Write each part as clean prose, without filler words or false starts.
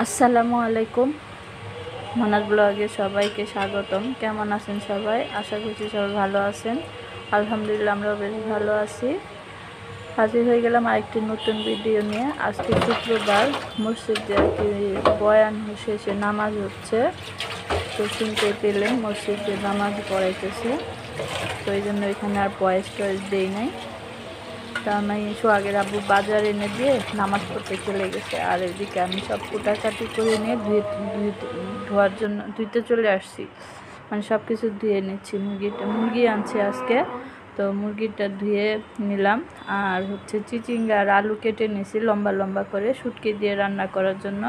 আসসালামু আলাইকুম। মনার ব্লগে সবাইকে স্বাগতম। কেমন আছেন সবাই? আশা করছি সবাই ভালো আছেন। আলহামদুলিল্লাহ আমরাও বেশ ভালো আছি। হাজির হয়ে গেলাম আরেকটি নতুন ভিডিও নিয়ে। আজকে শুক্রবার, মসজিদে আর কি বয়ান শেষে নামাজ হচ্ছে, তো শুনতেই পেলেন মসজিদে নামাজ পড়াইতেছে। তো এই জন্য এখানে আর ভয়েস টয়েস দেই নাই। তা আমি সোহাগের আব্বু বাজার এনে দিয়ে নামাজ পড়তে চলে গেছে, আর এদিকে আমি সব কুটাকাটি করে নিয়ে ধোয়ার জন্য ধুইতে চলে আসছি। মানে সব কিছু ধুয়ে নিচ্ছি। মুরগি আনছি আজকে, তো মুরগিটা ধুয়ে নিলাম। আর হচ্ছে চিচিঙ্গা আর আলু কেটে নিয়েছি লম্বা লম্বা করে শুটকি দিয়ে রান্না করার জন্য।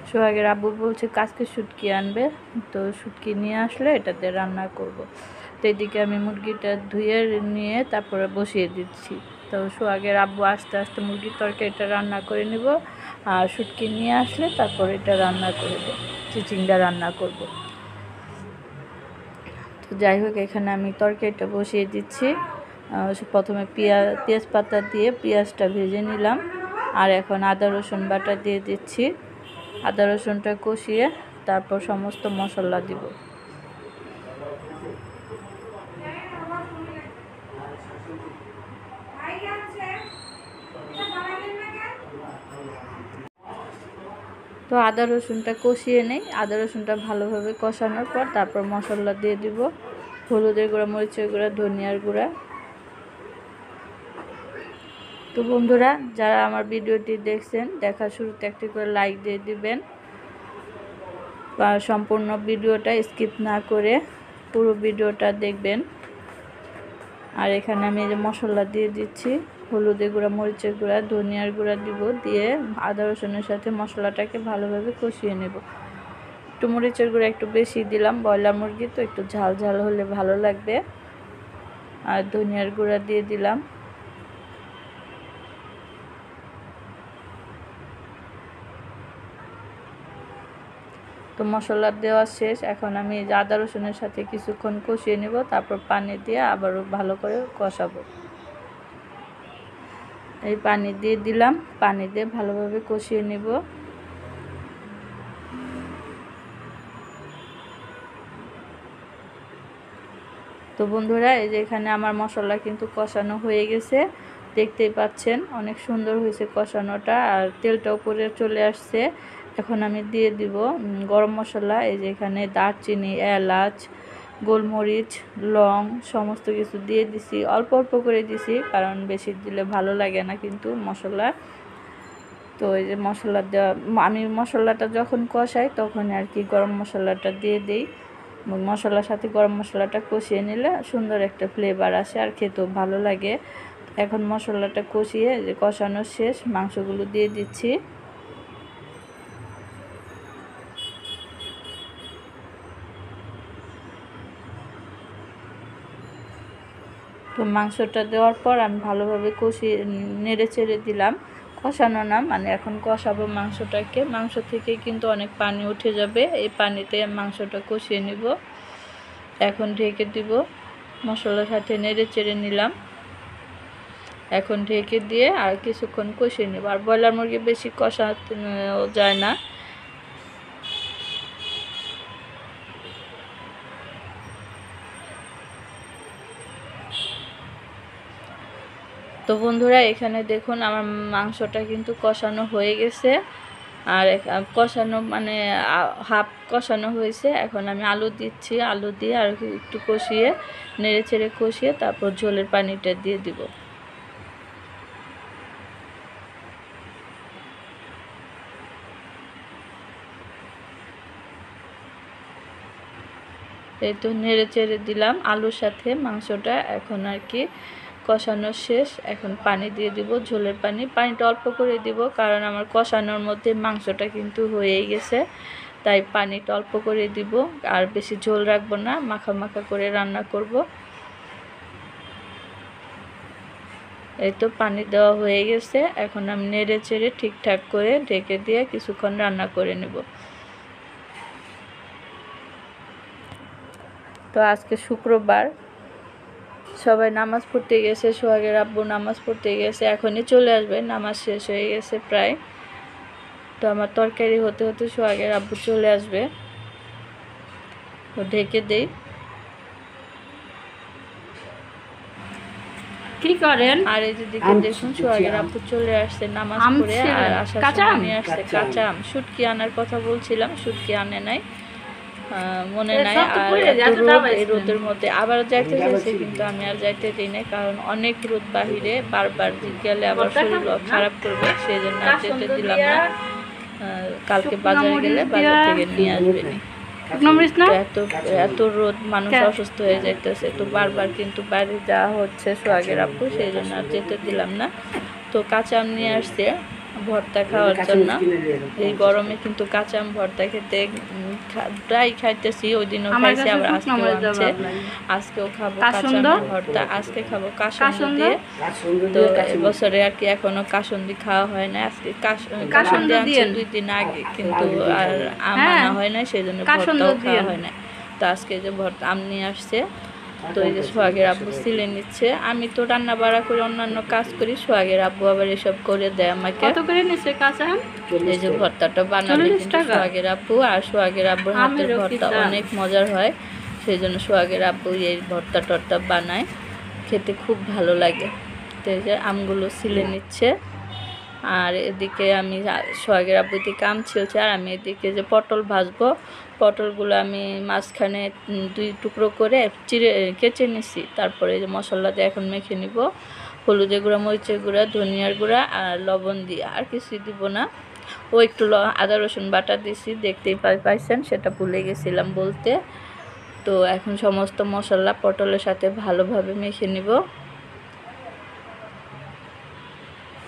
সোহাগের আব্বু বলছে কাজকে শুটকি আনবে, তো শুটকি নিয়ে আসলে এটা দিয়ে রান্না করব। তো এদিকে আমি মুরগিটা ধুয়ে নিয়ে তারপরে বসিয়ে দিচ্ছি। তো সোহাগের আব্বু আস্তে আস্তে মুরগির তরকারিটা রান্না করে নেব, আর শুটকি নিয়ে আসলে তারপর এটা রান্না করে দেব, চিচিঙ্গা রান্না করব। তো যাই হোক, এখানে আমি তরকারিটা বসিয়ে দিচ্ছি। প্রথমে পেঁয়াজ পাতা দিয়ে পেঁয়াজটা ভেজে নিলাম, আর এখন আদা রসুন বাটা দিয়ে দিচ্ছি। আদা রসুনটা কষিয়ে তারপর সমস্ত মশলা দিব। তো আদা রসুনটা কষিয়ে নেই। আদা রসুনটা ভালোভাবে কষানোর পর তারপর মশলা দিয়ে দিব। হলুদের গুঁড়া, মরিচের গুঁড়া, ধনিয়ার গুঁড়া। তো বন্ধুরা, যারা আমার ভিডিওটি দেখছেন, দেখার শুরুতে একটি করে লাইক দিয়ে দিবেন, বা সম্পূর্ণ ভিডিওটা স্কিপ না করে পুরো ভিডিওটা দেখবেন। আর এখানে আমি এই যে মশলা দিয়ে দিচ্ছি, হলুদের গুঁড়া, মরিচের গুঁড়া, ধনিয়ার গুঁড়া দিব, দিয়ে আদা রসুনের সাথে মশলাটাকে ভালোভাবে কষিয়ে নেব। একটু মরিচের গুঁড়া একটু বেশি দিলাম, ব্রয়লার মুরগি তো একটু ঝাল ঝাল হলে ভালো লাগবে। আর ধনিয়ার গুঁড়া দিয়ে দিলাম। তো মশলা দেওয়া শেষ। এখন আমি আদা রসুনের সাথে কিছুক্ষণ কষিয়ে নেব, তারপর পানি দিয়ে আবারও ভালো করে কষাবো। এই পানি দিয়ে দিলাম, পানি দিয়ে ভালোভাবে কষিয়ে নেব। তো বন্ধুরা, এই যে এখানে আমার মশলা কিন্তু কষানো হয়ে গেছে, দেখতেই পাচ্ছেন অনেক সুন্দর হয়েছে কষানোটা, আর তেলটা উপরে চলে আসছে। এখন আমি দিয়ে দিব গরম মশলা। এই যে এখানে দারচিনি, এলাচ, গোলমরিচ, লং সমস্ত কিছু দিয়ে দিছি। অল্প অল্প করে দিছি, কারণ বেশি দিলে ভালো লাগে না কিন্তু মশলা। তো এই যে মশলা দেওয়া, আমি মশলাটা যখন কষাই তখন আর কি গরম মশলাটা দিয়ে দিই। মশলার সাথে গরম মশলাটা কষিয়ে নিলে সুন্দর একটা ফ্লেভার আসে, আর খেতেও ভালো লাগে। এখন মশলাটা কষিয়ে যে কষানো শেষ, মাংসগুলো দিয়ে দিচ্ছি। তো মাংসটা দেওয়ার পর আমি ভালোভাবে কষিয়ে নেড়ে চেড়ে দিলাম। কষানো না, মানে এখন কষাবো মাংসটাকে। মাংস থেকে কিন্তু অনেক পানি উঠে যাবে, এই পানিতে মাংসটা কষিয়ে নিব। এখন ঢেকে দিব। মশলার সাথে নেড়ে চেড়ে নিলাম। এখন ঢেকে দিয়ে আর কিছুক্ষণ কষিয়ে নেব। আর ব্রয়লার মুরগি বেশি কষাতে যায় না। তো বন্ধুরা, এখানে দেখুন আমার মাংসটা কিন্তু কষানো হয়ে গেছে। আর কষানো মানে হাফ কষানো হয়েছে। এখন আমি আলু দিচ্ছি, আলু দিয়ে আর একটু কষিয়ে নেড়ে চেড়ে কষিয়ে তারপর ঝোলের পানিটা দিয়ে দিব। এই তো নেড়ে চেড়ে দিলাম আলুর সাথে মাংসটা। এখন আর কি কষানো শেষ। এখন পানি দিয়ে দিব, ঝোলের পানি। পানিটা অল্প করে দিব, কারণ আমার কষানোর মধ্যে মাংসটা কিন্তু হয়েই গেছে, তাই পানিটা অল্প করে দিব। আর বেশি ঝোল রাখবো না, মাখা মাখা করে রান্না করব। এই তো পানি দেওয়া হয়ে গেছে। এখন আমি নেড়ে চেড়ে ঠিকঠাক করে ঢেকে দিয়ে কিছুক্ষণ রান্না করে নেব। তো আজকে শুক্রবার, সবাই নামাজ পড়তে গেছে। সোহাগের আব্বু নামাজ পড়তে গেছে, এখনই চলে আসবে, নামাজ শেষ হয়ে গেছে প্রায়। তো আমার তরকারি হতে হতে সোহাগের আব্বু চলে আসবে, তো ঢেকে দেই। কি করেন? আর এই যে দিকে দেখুন সোহাগের আব্বু চলে আসছে নামাজ পড়ে, আর আসার সময় নিয়ে আসছে কাঁচা আম। শুটকি আনার কথা বলছিলাম, শুটকি আনে নাই, মনে নাই। আর এত রোদ, এই রোদের মধ্যে আবার যাইতে চাইছে কিন্তু আমি আর যাইতে দিই নাই, কারণ অনেক রোদ বাহিরে, বারবার গেলে আবার শরীর খারাপ করবে, সেই জন্য আর যেতে দিলাম না। কালকে বাজারে গেলে বাজার থেকে নিয়ে আসবে। এত এত রোদ, মানুষ অসুস্থ হয়ে যাইতেছে, তো বারবার কিন্তু বাইরে যাওয়া হচ্ছে সোহাগের আব্বু, সেই জন্য আর যেতে দিলাম না। তো কাঁচা আম নিয়ে আসছে ভর্তা খাওয়ার জন্য। এই গরমে কিন্তু কাঁচা আম ভর্তা খেতে প্রায় খাইতেছি, ওই দিনও খাইছি, আবার আজকেও আনছে, আজকেও খাবো কাঁচা আমের ভর্তা। আজকে খাবো কাসুন্দি দিয়ে। তো এবছরে আর কি এখনো কাসুন্দি খাওয়া হয় না, আজকে কাসুন্দি আনছে 2 দিন আগে, কিন্তু আর আম আনা হয় না, সেই জন্য ভর্তাও খাওয়া হয় না। তো আজকে যে ভর্তা আম নিয়ে আসছে, তো এই যে সোহাগের আব্বু সিলে নিচ্ছে। আমি তো রান্না বাড়া করে অন্যান্য কাজ করি, সোহাগের আব্বু আবার এসব করে দেয় আমাকে। কত করে নিচ্ছে কাঁচা আম? এই যে ভর্তাটা বানালে কিন্তু সোহাগের আব্বু, আর সোহাগের আব্বুর হাতের ভর্তা অনেক মজার হয়, সেই জন্য সোহাগের আব্বু এই ভর্তা টর্তা বানায়, খেতে খুব ভালো লাগে। তো এই যে আমগুলো সিলে নিচ্ছে, আর এদিকে আমি সোহাগের আব্বু এদিকে আম ছিলছে, আর আমি এদিকে যে পটল ভাজবো, পটলগুলো আমি মাঝখানে 2 টুকরো করে কেচে নিছি। তারপরে যে মশলা দিয়ে এখন মেখে নিব, হলুদের গুঁড়া, মরিচের গুঁড়া, ধনিয়ার গুঁড়া আর লবণ দিয়ে, আর কিছু দিব না। ও একটু আদা রসুন বাটা দিছি, দেখতেই পাইছেন, সেটা ভুলে গেছিলাম বলতে। তো এখন সমস্ত মশলা পটলের সাথে ভালোভাবে মেখে নিব।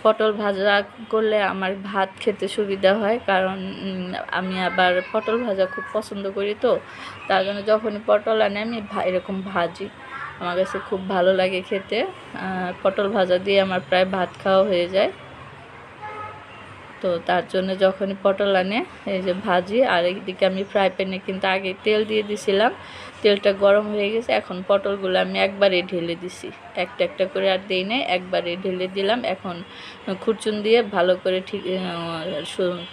পটল ভাজা করলে আমার ভাত খেতে সুবিধা হয়, কারণ আমি আবার পটল ভাজা খুব পছন্দ করি, তো তার জন্য যখনই পটল আনে আমি এরকম ভাজি, আমার কাছে খুব ভালো লাগে খেতে। পটল ভাজা দিয়ে আমার প্রায় ভাত খাওয়া হয়ে যায়, তো তার জন্য যখনই পটল আনে এই যে ভাজি। আর এইদিকে আমি ফ্রাই প্যানে কিন্তু আগে তেল দিয়ে দিছিলাম, তেলটা গরম হয়ে গেছে, এখন পটলগুলো আমি একবারে ঢেলে দিছি, একটা একটা করে আর দিই নাই, একবারে ঢেলে দিলাম। এখন খুরচুন দিয়ে ভালো করে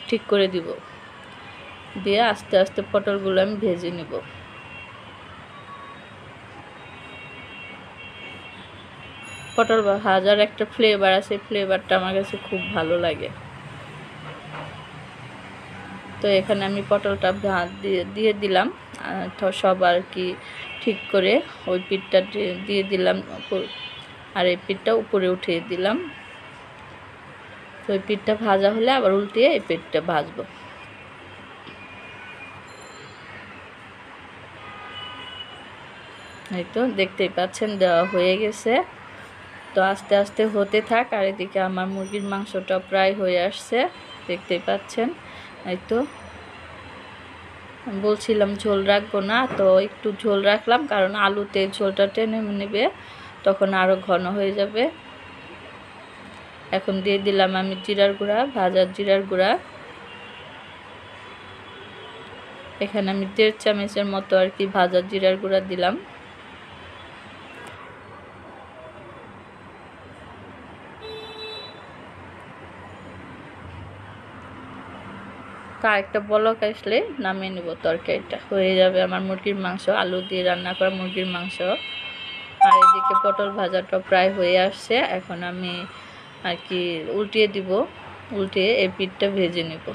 ঠিক করে দিব, দিয়ে আস্তে আস্তে পটলগুলো আমি ভেজে নিব। পটল ভাজার একটা ফ্লেভার আছে, ফ্লেভারটা আমার কাছে খুব ভালো লাগে। তো এখানে আমি পটলটা দিয়ে দিলাম, সব আর কি ঠিক করে ওই পিঠটা দিয়ে দিলাম, আর এই পিঠটা উপরে উঠিয়ে দিলাম। তো ওই পিঠটা ভাজা হলে আবার উল্টিয়ে এই পিঠটা ভাজবো। এই তো দেখতেই পাচ্ছেন দেওয়া হয়ে গেছে, তো আস্তে আস্তে হতে থাক। আর এদিকে আমার মুরগির মাংসটা প্রায় হয়ে আসছে, দেখতেই পাচ্ছেন। এই তো বলছিলাম ঝোল রাখবো না, তো একটু ঝোল রাখলাম, কারণ আলুতে ঝোলটা টেনে নেবে, তখন আরও ঘন হয়ে যাবে। এখন দিয়ে দিলাম আমি জিরার গুঁড়া, ভাজা জিরার গুঁড়া। এখানে আমি 1.5 চামচের মতো আর কি ভাজা জিরার গুঁড়া দিলাম। আরেকটা বলক আসলে নামিয়ে নেব, তরকারিটা হয়ে যাবে আমার মুরগির মাংস, আলু দিয়ে রান্না করা মুরগির মাংস। আর এদিকে পটল ভাজাটা প্রায় হয়ে আসছে, এখন আমি আর কি উল্টিয়ে দিব, উল্টিয়ে এই পিঠটা ভেজে নেব।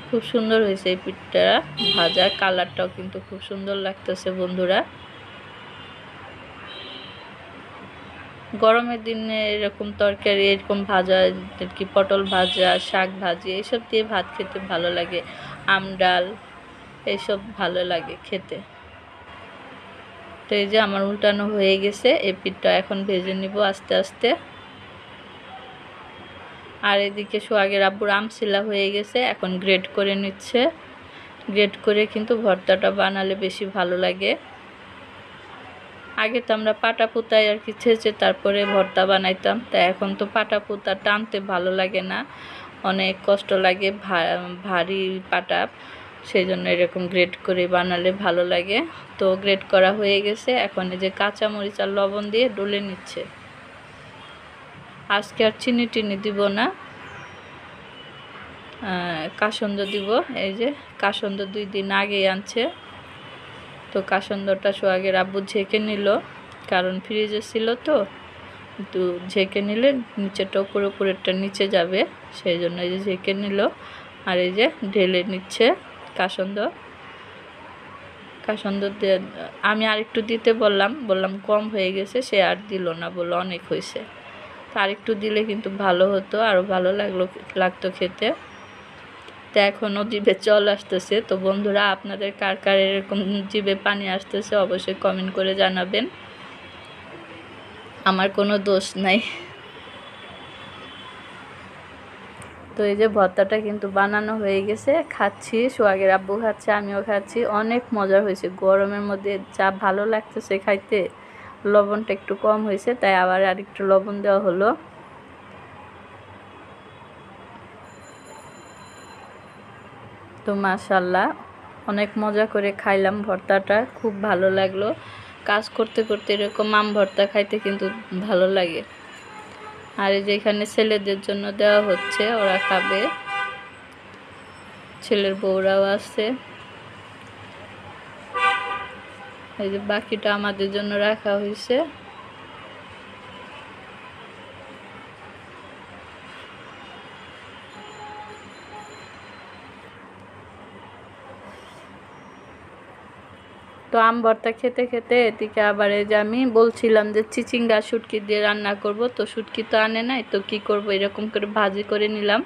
খুব সুন্দর হয়েছে এই পিঠটা ভাজা, কালারটাও কিন্তু খুব সুন্দর লাগতেছে বন্ধুরা। গরমের দিনে এরকম তরকারি, এরকম ভাজা আর কি, পটল ভাজা, শাক ভাজি, এইসব দিয়ে ভাত খেতে ভালো লাগে, আম ডাল এইসব ভালো লাগে খেতে। তো এই যে আমার উল্টানো হয়ে গেছে, এই পিঠটা এখন ভেজে নিব আস্তে আস্তে। আর এদিকে সোহাগের আব্বুর আম ছিলা হয়ে গেছে, এখন গ্রেট করে নিচ্ছে। গ্রেট করে কিন্তু ভর্তাটা বানালে বেশি ভালো লাগে। আগে তো আমরা পাটা পুতায় আর কি ছেঁচে তারপরে ভর্তা বানাইতাম, তা এখন তো পাটা পুতা টানতে ভালো লাগে না, অনেক কষ্ট লাগে, ভারী পাটা, সেই জন্য এরকম গ্রেট করে বানালে ভালো লাগে। তো গ্রেট করা হয়ে গেছে, এখন এই যে কাঁচামরিচ আর লবণ দিয়ে ডলে নিচ্ছে। আজকে আর চিনি টিনি দিব না, কাসন্দ দিব। এই যে কাসন্দ 2 দিন আগেই আনছে, তো কাসন্দটা সোহাগের আব্বু ঝেঁকে নিল, কারণ ফ্রিজে ছিল তো, একটু ঝেঁকে নিলে নিচেটা উপরেরটা নিচে যাবে, সেই জন্য এই যে ঝেঁকে নিল। আর এই যে ঢেলে নিচ্ছে কাসন্দ। কাসন্দ দিয়ে আমি আরেকটু দিতে বললাম কম হয়ে গেছে, সে আর দিল না, বললো অনেক হয়েছে। তো আরেকটু দিলে কিন্তু ভালো হতো, আরও ভালো লাগতো খেতে। তো এখনও জিভে জল আসতেছে। তো বন্ধুরা, আপনাদের কার কার এরকম জিভে পানি আসতেছে অবশ্যই কমেন্ট করে জানাবেন, আমার কোনো দোষ নাই। তো এই যে ভর্তাটা কিন্তু বানানো হয়ে গেছে, খাচ্ছি, সোহাগের আব্বু খাচ্ছে, আমিও খাচ্ছি। অনেক মজা হয়েছে, গরমের মধ্যে যা ভালো লাগতেছে খাইতে। লবণটা একটু কম হয়েছে, তাই আবার আরেকটু লবণ দেওয়া হলো। তো মাশাআল্লাহ অনেক মজা করে খাইলাম ভর্তাটা, খুব ভালো লাগলো। কাজ করতে করতে এরকম আম ভর্তা খাইতে কিন্তু ভালো লাগে। আর এই যে এখানে ছেলেদের জন্য দেওয়া হচ্ছে, ওরা খাবে, ছেলের বউরাও আছে। এই যে বাকিটা আমাদের জন্য রাখা হয়েছে। তো আম ভর্তা খেতে খেতে এদিকে আবার এই যে আমি বলছিলাম যে চিচিঙ্গা শুটকি দিয়ে রান্না করব, তো শুটকি তো আনে নাই, তো কি করব, এরকম করে ভাজি করে নিলাম।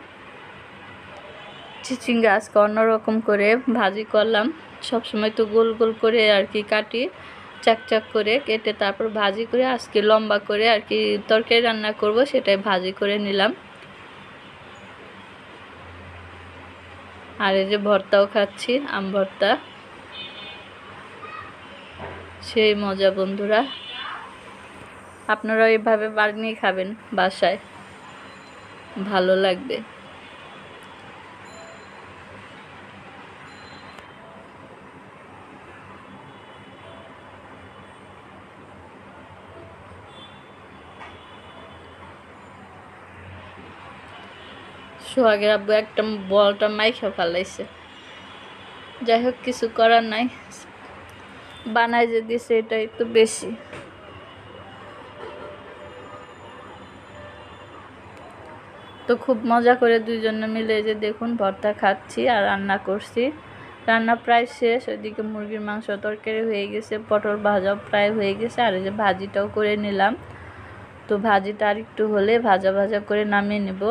চিচিঙ্গা আজকে অন্যরকম করে ভাজি করলাম। সবসময় তো গোল গোল করে আর কি কাটি, চাকচাক করে কেটে তারপর ভাজি করে, আজকে লম্বা করে আর কি তরকারি রান্না করব, সেটাই ভাজি করে নিলাম। আর এই যে ভর্তাও খাচ্ছি, আম ভর্তা, সেই মজা বন্ধুরা। আপনারা এইভাবে বানিয়ে খাবেন বাসায়, ভালো লাগবে। সোহাগের আব্বু একটা বলটা মাইখা ফেলাইছে, যাই হোক কিছু করার নাই, বানাই যে দিছে এটাই তো বেশি। তো খুব মজা করে দুইজনে মিলে যে দেখুন ভর্তা খাচ্ছি আর রান্না করছি। রান্না প্রায় শেষ, ওইদিকে মুরগির মাংস তরকারি হয়ে গেছে, পটল ভাজাও প্রায় হয়ে গেছে, আর এই যে ভাজিটাও করে নিলাম। তো ভাজিটা আর একটু হলে ভাজা ভাজা করে নামিয়ে নেব।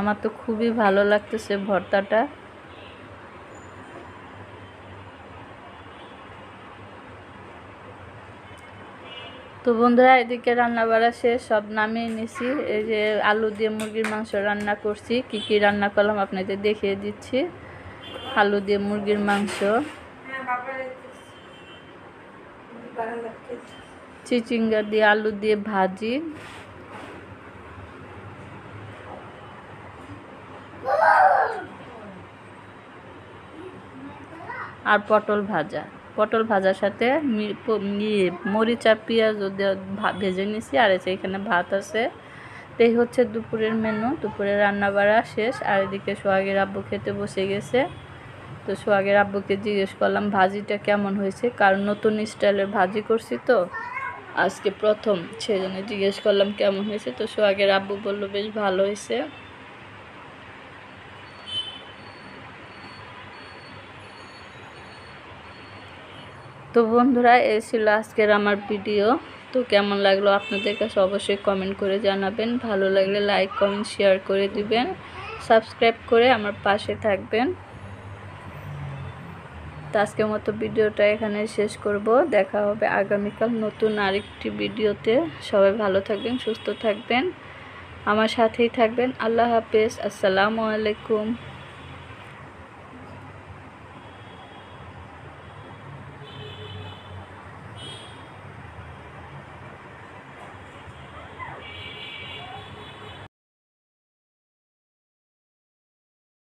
আমার তো খুবই ভালো লাগতেছে ভর্তাটা। তো বন্ধুরা, এদিকে রান্না বাড়া শেষ, সব নামিয়ে নিছি। এই যে আলু দিয়ে মুরগির মাংস রান্না করছি, কি কি রান্না করলাম আপনাদের দেখিয়ে দিচ্ছি। আলু দিয়ে মুরগির মাংস, চিচিঙ্গা দিয়ে আলু দিয়ে ভাজি, আর পটল ভাজা। পটল ভাজার সাথে মরিচ আর পেঁয়াজ ভেজে নিছি, আর এখানে ভাত আছে। তো এই হচ্ছে দুপুরের মেনু, দুপুরে রান্না বাড়া শেষ। আর এদিকে সোহাগের আব্বু খেতে বসে গেছে। তো সোহাগের আব্বুকে জিজ্ঞেস করলাম ভাজিটা কেমন হয়েছে, কারণ নতুন স্টাইলের ভাজি করছি তো আজকে প্রথম, সেই জন্য জিজ্ঞেস করলাম কেমন হয়েছে। তো সোহাগের আব্বু বললো বেশ ভালো হয়েছে। তো বন্ধুরা, এই ছিল আজকের আমার ভিডিও। তো কেমন লাগলো আপনাদের কাছে অবশ্যই কমেন্ট করে জানাবেন, ভালো লাগলে লাইক কমেন্ট শেয়ার করে দিবেন, সাবস্ক্রাইব করে আমার পাশে থাকবেন। তো আজকের মতো ভিডিওটা এখানে শেষ করব, দেখা হবে আগামীকাল নতুন আরেকটি ভিডিওতে। সবাই ভালো থাকবেন, সুস্থ থাকবেন, আমার সাথেই থাকবেন। আল্লাহ হাফেজ, আসসালামু আলাইকুম।